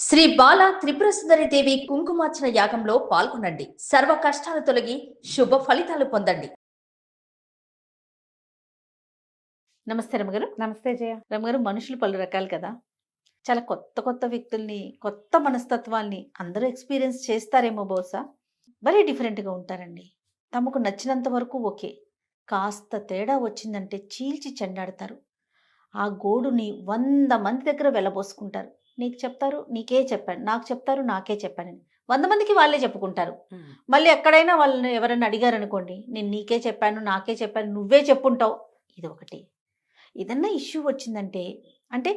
శ్రీ బాల త్రిపుర దేవి కుంకుమార్చన యాగంలో పాల్గొనండి. సర్వ కష్టాలు తొలగి శుభ ఫలితాలు పొందండి. నమస్తే రమగారు. నమస్తే జయ. రమగారు, మనుషులు పలు రకాలు కదా. చాలా కొత్త కొత్త వ్యక్తుల్ని, కొత్త మనస్తత్వాల్ని అందరూ ఎక్స్పీరియన్స్ చేస్తారేమో బహుశా. మరీ డిఫరెంట్గా ఉంటారండి. తమకు నచ్చినంత వరకు ఓకే, కాస్త తేడా వచ్చిందంటే చీల్చి చెండాడతారు. ఆ గోడుని 100 మంది దగ్గర వెళ్ళబోసుకుంటారు. నీకు చెప్తారు నీకే చెప్పాను, నాకు చెప్తారు నాకే చెప్పానని 100 మందికి వాళ్ళే చెప్పుకుంటారు. మళ్ళీ ఎక్కడైనా వాళ్ళని ఎవరైనా అడిగారనుకోండి, నేను నీకే చెప్పాను నాకే చెప్పాను నువ్వే చెప్పుంటావు. ఇది ఒకటి. ఏదన్నా ఇష్యూ వచ్చిందంటే అంటే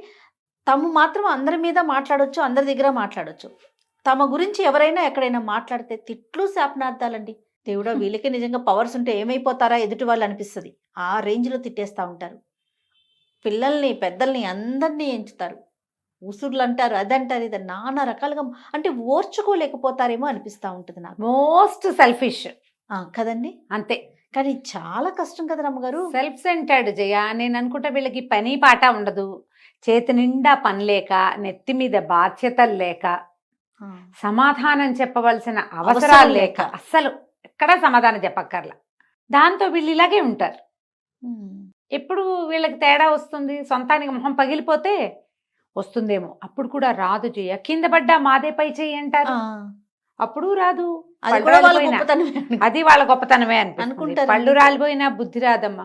తము మాత్రం అందరి మీద మాట్లాడొచ్చు, అందరి దగ్గర మాట్లాడొచ్చు. తమ గురించి ఎవరైనా ఎక్కడైనా మాట్లాడితే తిట్లు శాపనార్థాలండి. దేవుడా, వీళ్ళకి నిజంగా పవర్స్ ఉంటే ఏమైపోతారా ఎదుటి వాళ్ళు అనిపిస్తుంది. ఆ రేంజ్లో తిట్టేస్తూ ఉంటారు. పిల్లల్ని పెద్దల్ని అందరినీ ఎంచుతారు. ఉసుర్లు అంటారు, అదంటారు, ఇది నానా రకాలుగా. అంటే ఓర్చుకోలేకపోతారేమో అనిపిస్తూ ఉంటుంది నాకు. మోస్ట్ సెల్ఫిష్ కదండి. అంతే. కానీ చాలా కష్టం కదా రమ్మగారు. సెల్ఫ్ సెంటర్డ్ జయ. నేను అనుకుంటా వీళ్ళకి పని పాట ఉండదు, చేతి నిండా పని లేక, నెత్తి మీద బాధ్యతలు లేక, సమాధానం చెప్పవలసిన అవసరాలు లేక, అస్సలు ఎక్కడా సమాధానం చెప్పక్కర్లా. దాంతో వీళ్ళు ఇలాగే ఉంటారు. ఎప్పుడు వీళ్ళకి తేడా వస్తుంది, సొంతానికి మొహం పగిలిపోతే వస్తుందేమో. అప్పుడు కూడా రాదు జయ. కింద పడ్డా మాదే పై చెయ్యి అంటారు, అప్పుడు రాదు. అది వాళ్ళ గొప్పతనమే అనుకుంటారు. పళ్ళు రాలిపోయినా బుద్ధి రాదమ్మా.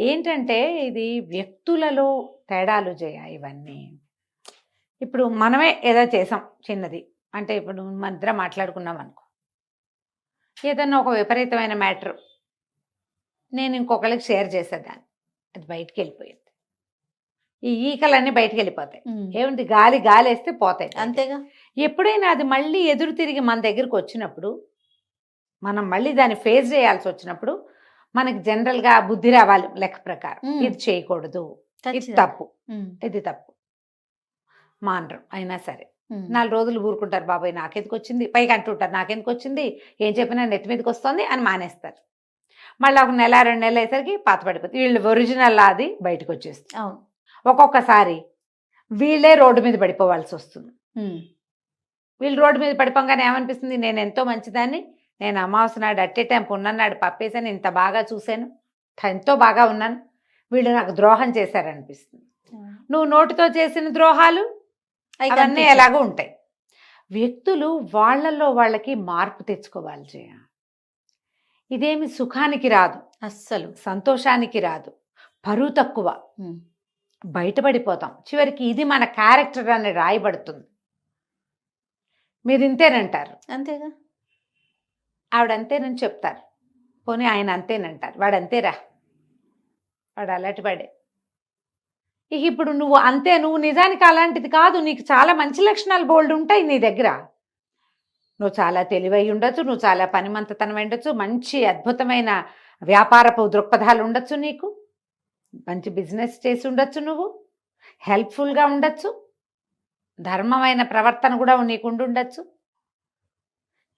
ఏంటంటే ఇది వ్యక్తులలో తేడాలు జయ. ఇవన్నీ ఇప్పుడు మనమే ఏదో చేసాం చిన్నది అంటే, ఇప్పుడు మన ఇద్దరం మాట్లాడుకున్నాం అనుకో, ఏదన్నా ఒక విపరీతమైన మ్యాటర్ నేను ఇంకొకరికి షేర్ చేసేదాన్ని, అది బయటికి వెళ్ళిపోయింది. ఈ ఈకలన్నీ బయటికి వెళ్ళిపోతాయి. ఏముంది, గాలి వేస్తే పోతాయి అంతేగా. ఎప్పుడైనా అది మళ్ళీ ఎదురు తిరిగి మన దగ్గరికి వచ్చినప్పుడు, మనం మళ్ళీ దాన్ని ఫేస్ చేయాల్సి వచ్చినప్పుడు మనకి జనరల్గా బుద్ధి రావాలి లెక్క ప్రకారం. ఇది చేయకూడదు, ఇది తప్పు, ఇది తప్పు. మానరు అయినా సరే 4 రోజులు ఊరుకుంటారు. బాబాయ్ నాకెందుకు వచ్చింది, పైకి అంటుంటారు నాకెందుకు వచ్చింది, ఏం చెప్పినా నెత్తి మీదకి వస్తుంది అని మానేస్తారు. మళ్ళీ ఒక నెల 2 నెలలు అయ్యేసరికి పాత పడిపోతుంది. వీళ్ళు ఒరిజినల్ అది బయటకు వచ్చేస్తుంది. ఒక్కొక్కసారి వీళ్ళే రోడ్డు మీద పడిపోవాల్సి వస్తుంది. వీళ్ళు రోడ్డు మీద పడిపోగానే ఏమనిపిస్తుంది, నేను ఎంతో మంచిదాన్ని, నేను అమావాస్య నాడు అట్టే టైం పున్నన్నాడు పప్పేసాను, ఇంత బాగా చూశాను, ఎంతో బాగా ఉన్నాను, వీళ్ళు నాకు ద్రోహం చేశారనిపిస్తుంది. నువ్వు నోటితో చేసిన ద్రోహాలు అవన్నీ ఎలాగో ఉంటాయి. వ్యక్తులు వాళ్ళల్లో వాళ్ళకి మార్పు తెచ్చుకోవాలి జయ. ఇదేమి సుఖానికి రాదు, అస్సలు సంతోషానికి రాదు, పరువు తక్కువ, బయటపడిపోతాం. చివరికి ఇది మన క్యారెక్టర్ అని రాయబడుతుంది. మీరు ఇంతేనంటారు, అంతేగా. ఆవిడ అంతేనని చెప్తారు, పోనీ ఆయన అంతేనంటారు, వాడు అంతేరా, వాడు అలాంటి వాడే. ఇక ఇప్పుడు నువ్వు అంతే, నువ్వు నిజానికి అలాంటిది కాదు, నీకు చాలా మంచి లక్షణాలు బోల్డ్ ఉంటాయి నీ దగ్గర. నువ్వు చాలా తెలివై ఉండొచ్చు, నువ్వు చాలా పనిమంతతనం ఉండొచ్చు, మంచి అద్భుతమైన వ్యాపారపు దృక్పథాలు ఉండొచ్చు, నీకు మంచి బిజినెస్ చేసి ఉండొచ్చు, నువ్వు హెల్ప్ఫుల్గా ఉండొచ్చు, ధర్మమైన ప్రవర్తన కూడా నీకు ఉండొచ్చు.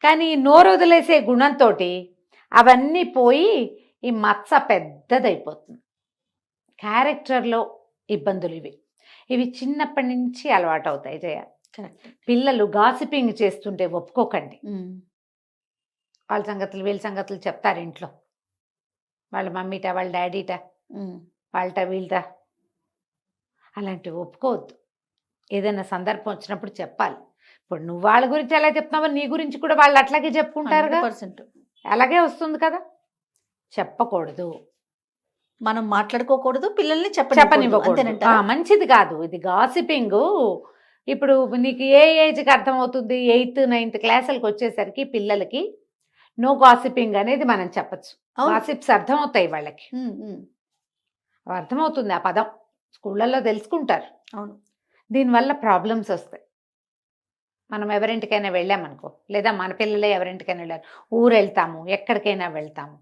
కానీ నోరు వదిలేసే గుణంతో అవన్నీ పోయి ఈ మచ్చ పెద్దదైపోతుంది. క్యారెక్టర్లో ఇబ్బందులు ఇవి చిన్నప్పటి నుంచి అలవాటు అవుతాయి జయ. పిల్లలు గాసిపింగ్ చేస్తుంటే ఒప్పుకోకండి. వాళ్ళ సంగతులు వీళ్ళ సంగతులు చెప్తారు ఇంట్లో, వాళ్ళ మమ్మీట వాళ్ళ డాడీట వాళ్ళట వీళ్ళట, అలాంటివి ఒప్పుకోవద్దు. ఏదైనా సందర్భం వచ్చినప్పుడు చెప్పాలి. ఇప్పుడు నువ్వు వాళ్ళ గురించి ఎలా చెప్తున్నావో నీ గురించి కూడా వాళ్ళు అట్లాగే చెప్పుకుంటారు, అలాగే వస్తుంది కదా. చెప్పకూడదు, మనం మాట్లాడుకోకూడదు, పిల్లల్ని చెప్పనివ్వకూడదు, మంచిది కాదు. ఇది గాసిపింగ్. ఇప్పుడు నీకు ఏ ఏజ్కి అర్థమవుతుంది, 8th 9th క్లాసులకు వచ్చేసరికి పిల్లలకి నో గాసిపింగ్ అనేది మనం చెప్పచ్చు. గాసిప్స్ అర్థమవుతాయి వాళ్ళకి, అర్థమవుతుంది ఆ పదం, స్కూళ్ళల్లో తెలుసుకుంటారు. అవును. దీనివల్ల ప్రాబ్లమ్స్ వస్తాయి. మనం ఎవరింటికైనా వెళ్ళామనుకో, లేదా మన పిల్లలే ఎవరింటికైనా వెళ్ళారు, ఊరు వెళ్తాము, ఎక్కడికైనా వెళ్తాము,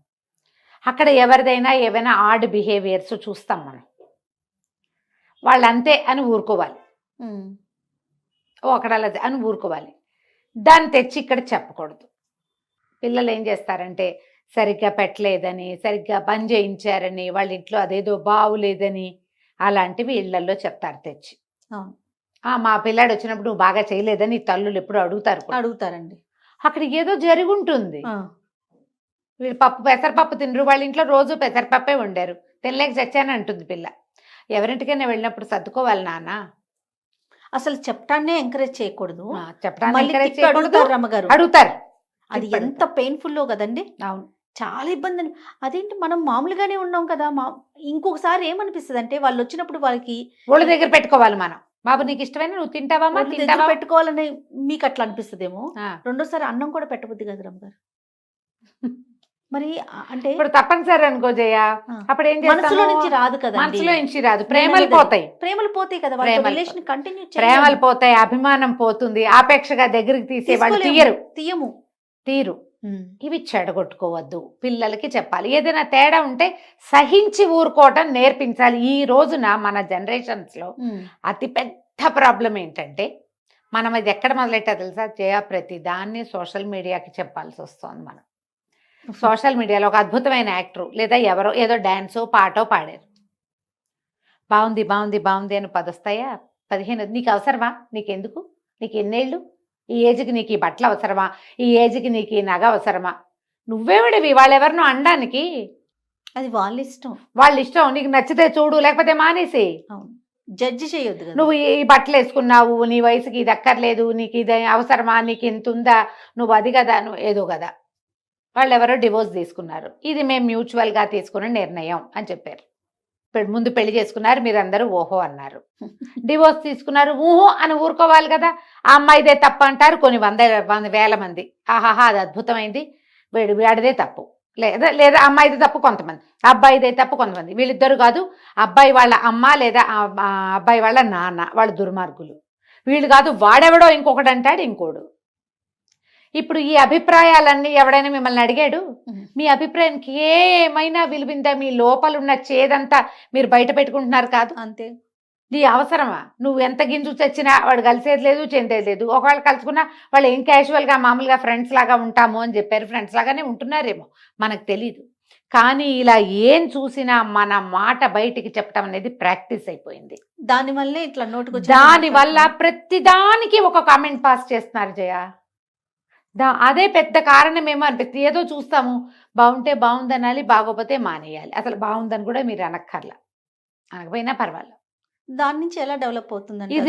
అక్కడ ఎవరిదైనా ఏవైనా ఆడ్ బిహేవియర్స్ చూస్తాం మనం, వాళ్ళు అంతే అని ఊరుకోవాలి, అక్కడ అలా అని ఊరుకోవాలి. దాన్ని తెచ్చి ఇక్కడ చెప్పకూడదు. పిల్లలు ఏం చేస్తారంటే సరిగ్గా పెట్టలేదని, సరిగ్గా పని చేయించారని, వాళ్ళ ఇంట్లో అదేదో బాగులేదని అలాంటివి ఇళ్లల్లో చెప్తారు తెచ్చి. మా పిల్లాడు వచ్చినప్పుడు నువ్వు బాగా చేయలేదని తల్లులు ఎప్పుడు అడుగుతారు కూడా. అడుగుతారండి. అక్కడ ఏదో జరుగుంటుంది. ఆ, వీళ్ళు పెసరపప్పు తినరు, వాళ్ళ ఇంట్లో రోజు పెసరపప్పే వండారు, తినలేక చచ్చాను అంటుంది పిల్ల. ఎవరింటికైనా వెళ్ళినప్పుడు సర్దుకోవాలి నాన్న. అసలు చెప్పడాన్నే ఎంకరేజ్ చేయకూడదు. చెప్పడానికి మళ్ళీ encourage తిప్పి చేయకూడదు. అడుగుతారు రమ్మగారు. అడుగుతారు. అది తిప్పి ఎంత పెయిన్ఫుల్లో కదండి. అవును. చాలా ఇబ్బంది అదేంటి మనం మామూలుగానే ఉన్నాం కదా ఇంకొకసారి ఏమనిపిస్తుంది అంటే వాళ్ళు వచ్చినప్పుడు వాళ్ళకి ఒళ్ళ దగ్గర పెట్టుకోవాలి మనం. బాబు నీకు ఇష్టమైన నువ్వు తింటావా ఒళ్ళు దగ్గర తింటావా. పెట్టుకోవాలని మీకు అట్లా అనిపిస్తుందేమో. ఆ. రెండోసారి అన్నం కూడా పెట్టబుద్ది కదా రమ్మగారు. మరి అంటే ఇప్పుడు తప్పనిసరి అనుకో జయ, ఆ, అప్పుడు ఏం మనసులో నుంచి చేస్తాము? రాదు కదండి. మనసులో నుంచి రాదు, నేను ప్రేమలు అనేది పోతాయి. ప్రేమలు పోతాయి కదా, ప్రేమలు రిలేషన్ కంటిన్యూ ప్రేమలు పోతాయి, అభిమానం పోతుంది, ఆపేక్షగా దగ్గరికి తీసే వాళ్ళు తీయము. తీరు. ఇవి చెడగొట్టుకోవద్దు, పిల్లలకి చెప్పాలి. ఏదైనా తేడా ఉంటే సహించి ఊరుకోవటం నేర్పించాలి. ఈ రోజున మన జనరేషన్స్లో అతి పెద్ద ప్రాబ్లం ఏంటంటే, మనం అది ఎక్కడ మొదలెట్టా తెలుసా జయ, ప్రతి దాన్ని సోషల్ మీడియాకి చెప్పాల్సి వస్తుంది. మనం సోషల్ మీడియాలో ఒక అద్భుతమైన యాక్టరు లేదా ఎవరో ఏదో డాన్సో పాటో పాడారు, బాగుంది బాగుంది బాగుంది అని 10 వస్తాయా, 15. నీకు అవసరమా? నీకెందుకు? నీకు ఎన్నేళ్ళు? ఈ ఏజ్కి నీకు ఈ బట్టలు అవసరమా? ఈ ఏజ్కి నీకు ఈ నగ అవసరమా? నువ్వేవిడివి వాళ్ళెవరినో అనడానికి? అది వాళ్ళ ఇష్టం. వాళ్ళ ఇష్టం. నీకు నచ్చితే చూడు, లేకపోతే మానేసి. జడ్జి చేయొద్దు. నువ్వు ఈ బట్టలు వేసుకున్నావు, నీ వయసుకి ఇది అక్కర్లేదు, నీకు ఇది అవసరమా, నీకు ఇంత ఉందా, నువ్వు అది కదా, నువ్వు ఏదో కదా. వాళ్ళు ఎవరో డివోర్స్ తీసుకున్నారు, ఇది మేము మ్యూచువల్గా తీసుకున్న నిర్ణయం అని చెప్పారు. ముందు పెళ్లి చేసుకున్నారు, మీరందరూ ఓహో అన్నారు. డివోర్స్ తీసుకున్నారు, ఊహో అని ఊరుకోవాలి కదా. ఆ అమ్మాయిదే తప్పు అంటారు కొన్ని వేల మంది. ఆహాహా అది అద్భుతమైంది, వాడిదే తప్పు, లేదా అమ్మాయిదే తప్పు కొంతమంది, అబ్బాయిదే తప్పు కొంతమంది. వీళ్ళిద్దరు కాదు, అబ్బాయి వాళ్ళ అమ్మ లేదా అబ్బాయి వాళ్ళ నాన్న వాళ్ళు దుర్మార్గులు, వీళ్ళు కాదు వాడెవడో ఇంకొకటి అంటాడు ఇంకోడు. ఇప్పుడు ఈ అభిప్రాయాలన్నీ ఎవడైనా మిమ్మల్ని అడిగాడు? మీ అభిప్రాయానికి ఏమైనా విలువిందా? మీ లోపల ఉన్న చేదంతా మీరు బయట పెట్టుకుంటున్నారు కాదు. అంతే. నీ అవసరమా? నువ్వు ఎంత గింజు చచ్చినా వాడు కలిసేది లేదు, చెందేది లేదు. ఒకవేళ కలుసుకున్నా వాళ్ళు ఏం క్యాజువల్గా మామూలుగా ఫ్రెండ్స్ లాగా ఉంటాము అని చెప్పారు, ఫ్రెండ్స్ లాగానే ఉంటున్నారేమో మనకు తెలీదు. కానీ ఇలా ఏం చూసినా మన మాట బయటికి చెప్పడం అనేది ప్రాక్టీస్ అయిపోయింది. దానివల్లే ఇట్లా నోటుకు దానివల్ల ప్రతిదానికి ఒక కామెంట్ పాస్ చేస్తున్నారు జయ. అదే పెద్ద కారణమేమో అనిపిస్తుంది. ఏదో చూస్తాము, బాగుంటే బాగుంది అనాలి, బాగోపోతే మానేయాలి. అసలు బాగుందని కూడా మీరు అనక్కర్లా, అనకపోయినా పర్వాలేదు. దాని నుంచి ఎలా డెవలప్ అవుతుంది?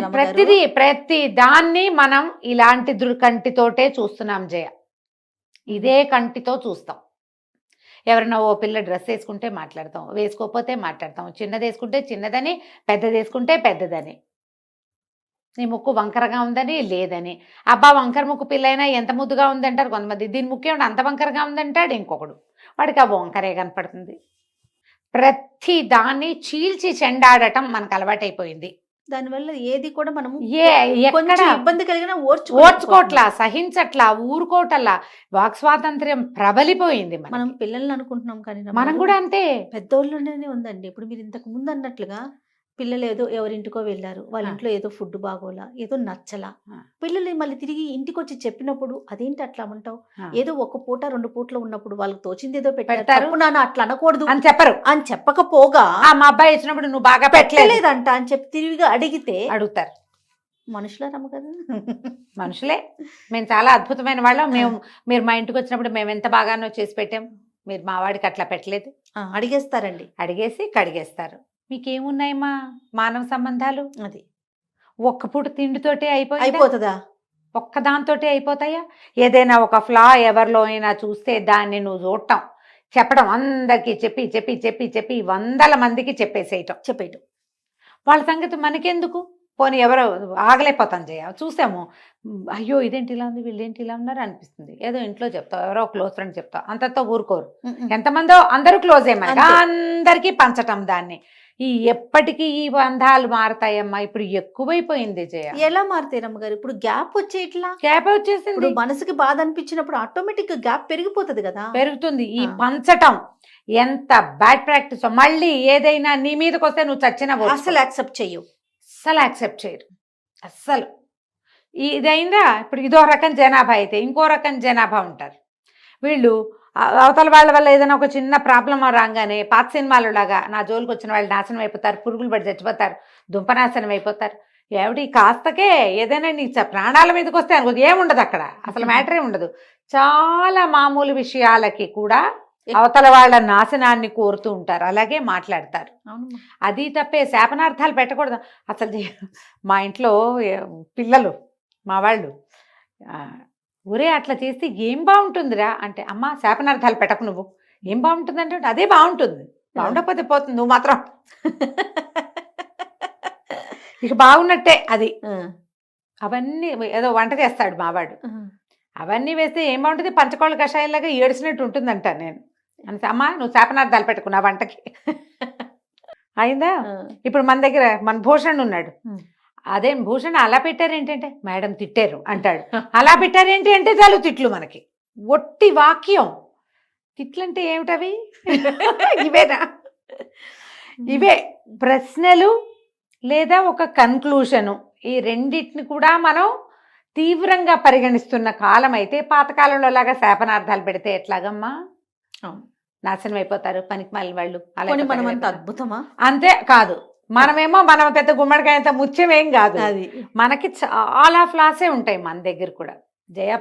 ఇది ప్రతి దాన్ని మనం ఇలాంటి కంటితోటే చూస్తున్నాం జయ. ఇదే కంటితో చూస్తాం. ఎవరైనా ఓ పిల్ల డ్రెస్ వేసుకుంటే మాట్లాడతాం, వేసుకోకపోతే మాట్లాడతాం, చిన్నది వేసుకుంటే చిన్నదని, పెద్దది వేసుకుంటే పెద్దదని, నీ ముక్కు వంకరగా ఉందని లేదని. అబ్బా వంకర ముక్కు పిల్లైనా ఎంత ముద్దుగా ఉందంటారు కొంతమంది, దీని ముక్కు ఏమిటి అంత వంకరగా ఉందంటాడు ఇంకొకడు, వాడికి ఆ వంకరే కనపడుతుంది. ప్రతి దాన్ని చీల్చి చెండాడటం మనకు అలవాటైపోయింది. దానివల్ల ఏది కూడా మనము ఎక్కడ ఇబ్బంది కలిగినా ఓర్చుకోవట్లా, సహించట్లా, ఊరుకోవటల్లా. వాక్ స్వాతంత్ర్యం ప్రబలిపోయింది. మనం పిల్లల్ని అనుకుంటున్నాం కానీ మనం కూడా అంతే. పెద్దోళ్ళలోనే ఉందండి. ఇప్పుడు మీరు ఇంతకు ముందు అన్నట్లుగా పిల్లలు ఏదో ఎవరింటికో వెళ్ళారు, వాళ్ళ ఇంట్లో ఏదో ఫుడ్ బాగోలా, ఏదో నచ్చలా, పిల్లలు మళ్ళీ తిరిగి ఇంటికి వచ్చి చెప్పినప్పుడు అదేంటి అట్లా ఉంటావు, ఏదో ఒక పూట 2 పూటలు ఉన్నప్పుడు వాళ్ళకి తోచింది ఏదో పెట్టారు, నాన్న అట్లా అనకూడదు అని చెప్పరు. అని చెప్పకపోగా మా అబ్బాయి వచ్చినప్పుడు నువ్వు బాగా పెట్టలేదంట అని చెప్పి తిరిగి అడిగితే అడుగుతారు. మనుషులా రమ్మ కదా, మనుషులే. మేము చాలా అద్భుతమైన వాళ్ళం. మీరు మా ఇంటికి వచ్చినప్పుడు మేము ఎంత బాగానో చేసి పెట్టాం, మీరు మా వాడికి అట్లా పెట్టలేదు. అడిగేస్తారండి, అడిగేసి కడిగేస్తారు. మీకేమున్నాయమ్మా మానవ సంబంధాలు? అది ఒక్క పూట తిండితోటే అయిపోతుందా? ఒక్కదాంతోటే అయిపోతాయా? ఏదైనా ఒక ఫ్లా ఎవరిలో అయినా చూస్తే దాన్ని నువ్వు చూడటం, చెప్పడం, అందరికీ చెప్పి చెప్పి చెప్పి చెప్పి 100 మందికి చెప్పేయటం. వాళ్ళ సంగతి మనకెందుకు? పోనీ ఎవరో ఆగలేకపోతాం జయ, చూసాము, అయ్యో ఇదేంటి ఇలా ఉంది, వీళ్ళేంటి ఇలా ఉన్నారు అనిపిస్తుంది, ఏదో ఇంట్లో చెప్తావు, ఎవరో క్లోజ్ ఫ్రెండ్ చెప్తావు, అంతతో ఊరుకోరు. ఎంతమందో అందరూ క్లోజ్ అయ్యమని అందరికీ పంచటం దాన్ని. ఎప్పటికీ ఈ బంధాలు మారతాయమ్మా? ఇప్పుడు ఎక్కువైపోయింది జయ. ఎలా మారుతాయి రమ్మగారు? ఇప్పుడు గ్యాప్ వచ్చేసింది. ఇప్పుడు మనసుకి బాధ అనిపించినప్పుడు ఆటోమేటిక్ గా గ్యాప్ పెరిగిపోతుంది కదా. పెరుగుతుంది. ఈ పంచటం ఎంత బ్యాడ్ ప్రాక్టీస్. మళ్ళీ ఏదైనా నీ మీదకి వస్తే నువ్వు చచ్చిన అసలు యాక్సెప్ట్ చేయరు. అస్సలు. ఇదైందా? ఇప్పుడు ఇదో రకం జనాభా అయితే ఇంకో రకం జనాభా ఉంటారు. వీళ్ళు అవతల వాళ్ళ వల్ల ఏదైనా ఒక చిన్న ప్రాబ్లం రాగానే పాత సినిమాలు లాగా నా జోలికి వచ్చిన వాళ్ళు నాశనం అయిపోతారు, పురుగులు పడి చచ్చిపోతారు, దుంపనాశనం అయిపోతారు. ఏమిటి కాస్తకే ఏదైనా నీ ప్రాణాల మీదకి వస్తే అనుకో ఏముండదు అక్కడ, అసలు మ్యాటరే ఉండదు. చాలా మామూలు విషయాలకి కూడా అవతల వాళ్ళ నాశనాన్ని కోరుతూ ఉంటారు, అలాగే మాట్లాడతారు. అవును. అది తప్పే, శాపనార్థాలు పెట్టకూడదు అసలు. మా ఇంట్లో పిల్లలు మా వాళ్ళు ఒరే అట్లా చేస్తే ఏం బాగుంటుందిరా అంటే, అమ్మ శాపనార్థాలు పెట్టకు, నువ్వు ఏం బాగుంటుంది అంటే అదే బాగుంటుంది, బాగుండకపోతే పోతుంది, నువ్వు మాత్రం ఇక బాగున్నట్టే అది. అవన్నీ ఏదో వంట చేస్తాడు మావాడు, అవన్నీ వేస్తే ఏం బాగుంటుంది, పంచకోళ్ళ కషాయంలాగా ఏడ్చినట్టు ఉంటుందంట. నేను అంటే అమ్మ నువ్వు శాపనార్థాలు పెట్టుకున్నా వంటకి అయిందా. ఇప్పుడు మన దగ్గర మన భూషణ్ ఉన్నాడు, అదే భూషణ్ అలా పెట్టారు ఏంటంటే మేడం తిట్టారు అంటాడు, అలా పెట్టారేంటి అంటే చాలు తిట్లు. మనకి ఒట్టి వాక్యం తిట్లంటే ఏమిటవి ఇవేనా, ఇవే ప్రశ్నలు లేదా ఒక కన్క్లూషను. ఈ రెండింటిని కూడా మనం తీవ్రంగా పరిగణిస్తున్న కాలం అయితే, పాతకాలంలో లాగా శాపనార్థాలు పెడితే ఎట్లాగమ్మా, నాశనం అయిపోతారు పనికి మాలిన వాళ్ళు. అలాగే మనం అంత అద్భుతమా? అంతే కాదు, మనమేమో మనం పెద్ద గుమ్మడికాయంత ముత్యమేం కాదు, అది మనకి చాలా ఫ్లాసే ఉంటాయి మన దగ్గర కూడా. జయ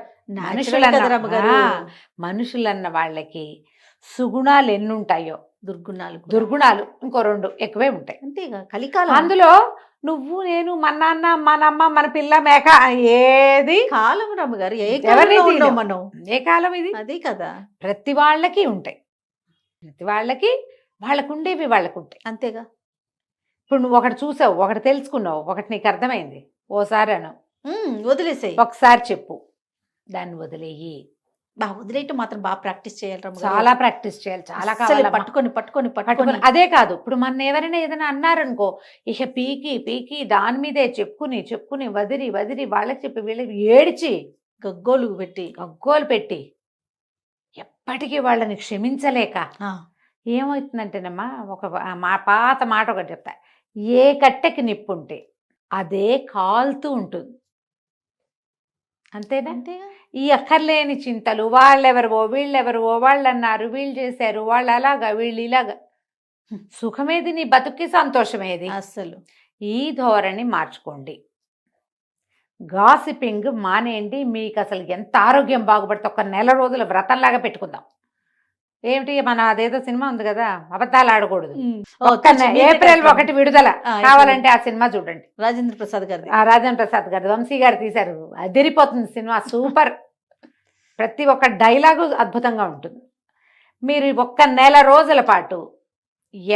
మనుషులన్న వాళ్ళకి సుగుణాలు ఎన్నుంటాయో దుర్గుణాలు ఇంకో 2 ఎక్కువే ఉంటాయి. అంతేగా కలికాలం. అందులో నువ్వు నేను మన నాన్న మన అమ్మ మన పిల్ల మేక ఏది కాలం రమ్మగారు, మనం ఏ కాలం ఇది, అదే కదా. ప్రతి వాళ్ళకి ఉంటాయి, ప్రతి వాళ్ళకి వాళ్ళకుండేవి వాళ్ళకుంటాయి. అంతేగా. ఇప్పుడు నువ్వు ఒకటి చూసావు, ఒకటి తెలుసుకున్నావు, ఒకటి నీకు అర్థమైంది, ఓసారి అను వదిలేసేయి, ఒకసారి చెప్పు, దాన్ని వదిలేయి. వదిలేయటం మాత్రం బాగా ప్రాక్టీస్ చేయాలి, చాలా ప్రాక్టీస్ చేయాలి, చాలా కావాలి. పట్టుకొని అదే కాదు, ఇప్పుడు మన ఎవరైనా ఏదైనా అన్నారనుకో, ఇక పీకి దాని మీదే చెప్పుకుని వదిలి వాళ్ళకి చెప్పి వీళ్ళకి ఏడిచి గగ్గోలు పెట్టి ఎప్పటికీ వాళ్ళని క్షమించలేక ఏమవుతుందంటేనమ్మా, మా పాత మాట ఒకటి చెప్తా, ఏ కట్టెకి నిప్పుంటే అదే కాలుతూ ఉంటుంది. అంతేనా? ఈ అక్కర్లేని చింతలు, వాళ్ళెవరో వీళ్ళెవరో, వాళ్ళు అన్నారు వీళ్ళు చేశారు, వాళ్ళు అలాగా వీళ్ళు ఇలాగా, సుఖమేది నీ బతుక్కి, సంతోషమేది అస్సలు. ఈ ధోరణి మార్చుకోండి, గాసిపింగ్ మానేయండి. మీకు అసలు ఎంత ఆరోగ్యం బాగుపడితే ఒక నెల రోజుల వ్రతంలాగా పెట్టుకుందాం. ఏమిటి మన అదేదో సినిమా ఉంది కదా, అబద్ధాలు ఆడకూడదు, ఏప్రిల్ 1 విడుదల, కావాలంటే ఆ సినిమా చూడండి. రాజేంద్ర ప్రసాద్ గారు వంశీ గారు తీశారు, అదిరిపోతుంది సినిమా, సూపర్. ప్రతి ఒక్క డైలాగు అద్భుతంగా ఉంటుంది. మీరు 1 నెల రోజుల పాటు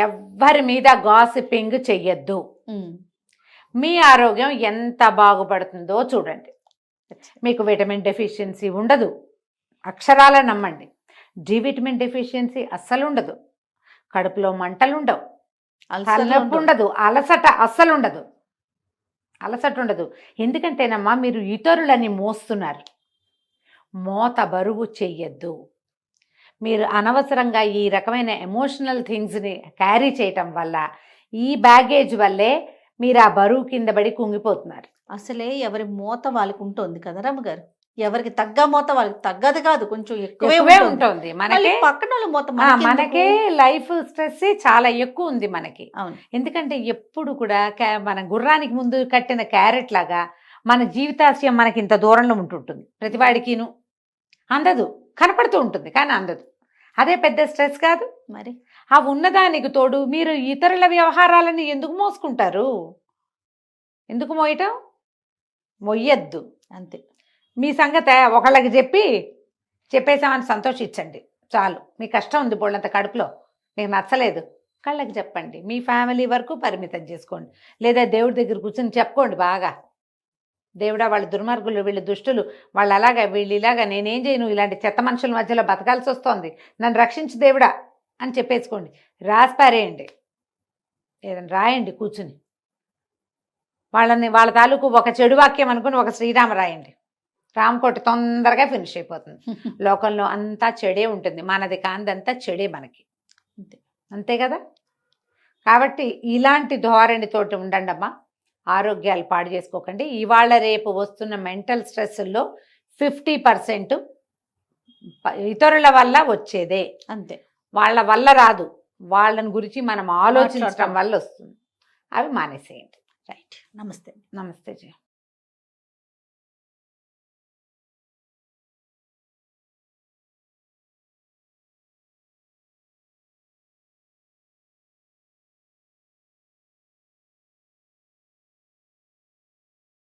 ఎవ్వరి మీద గాసిపింగ్ చెయ్యొద్దు, మీ ఆరోగ్యం ఎంత బాగుపడుతుందో చూడండి. మీకు విటమిన్ డెఫిషియన్సీ ఉండదు, అక్షరాల నమ్మండి. డి విటమిన్ డెఫిషియన్సీ అస్సలు ఉండదు, కడుపులో మంటలు ఉండవు, తలనొప్పి ఉండదు, అలసట అస్సలు ఉండదు, ఎందుకంటేనమ్మా మీరు ఇతరులని మోస్తున్నారు. మోత బరువు చెయ్యొద్దు. మీరు అనవసరంగా ఈ రకమైన ఎమోషనల్ థింగ్స్ని క్యారీ చేయటం వల్ల, ఈ బ్యాగేజ్ వల్లే మీరు ఆ బరువు కింద పడి కుంగిపోతున్నారు. అసలే ఎవరి మోత వాళ్ళకి ఉంటుంది కదా రమ్మగారు, ఎవరికి తగ్గ మోత వాళ్ళకి తగ్గదు కాదు, కొంచెం ఎక్కువే ఉంటుంది. పక్కన మోత మనకే లైఫ్ స్ట్రెస్ చాలా ఎక్కువ ఉంది మనకి. ఎందుకంటే ఎప్పుడు కూడా మన గుర్రానికి ముందు కట్టిన క్యారెట్ లాగా మన జీవితాశయం మనకి ఇంత దూరంలో ఉంటుంటుంది. ప్రతివాడికిను అందదు, కనపడుతూ ఉంటుంది కానీ అందదు. అదే పెద్ద స్ట్రెస్ కాదు మరి. ఆ ఉన్నదానికి తోడు మీరు ఇతరుల వ్యవహారాలను ఎందుకు మోసుకుంటారు? ఎందుకు మోయటం? మొయ్యద్దు అంతే. మీ సంగతి ఒకళ్ళకి చెప్పేసామని సంతోషించండి చాలు. మీ కష్టం ఉంది బోళ్ళంత కడుపులో, మీకు నచ్చలేదు, కళ్ళకి చెప్పండి. మీ ఫ్యామిలీ వరకు పరిమితం చేసుకోండి, లేదా దేవుడి దగ్గర కూర్చొని చెప్పుకోండి బాగా, దేవుడా వాళ్ళు దుర్మార్గులు, వీళ్ళు దుష్టులు, వాళ్ళు అలాగా వీళ్ళు ఇలాగా, నేనేం చేయను, ఇలాంటి చెత్త మనుషుల మధ్యలో బతకాల్సి వస్తోంది, నన్ను రక్షించు దేవుడా అని చెప్పేసుకోండి. రాసిపారేయండి, ఏదైనా రాయండి కూర్చుని, వాళ్ళ తాలూకు ఒక చెడు వాక్యం అనుకుని ఒక శ్రీరామ రాయండి, రామకోటి తొందరగా ఫినిష్ అయిపోతుంది. లోకంలో అంతా చెడే ఉంటుంది, మనది కాందంతా చెడే మనకి, అంతే కదా. కాబట్టి ఇలాంటి ధోరణితోటి ఉండండి అమ్మా, ఆరోగ్యాలు పాడు చేసుకోకండి. ఇవాళ రేపు వస్తున్న మెంటల్ స్ట్రెస్లో 50% ఇతరుల వల్ల వచ్చేదే, అంతే. వాళ్ళ వల్ల రాదు, వాళ్ళని గురించి మనం ఆలోచించడం వల్ల వస్తుంది. అవి మానేసేయండి. రైట్. నమస్తే. నమస్తే జయ.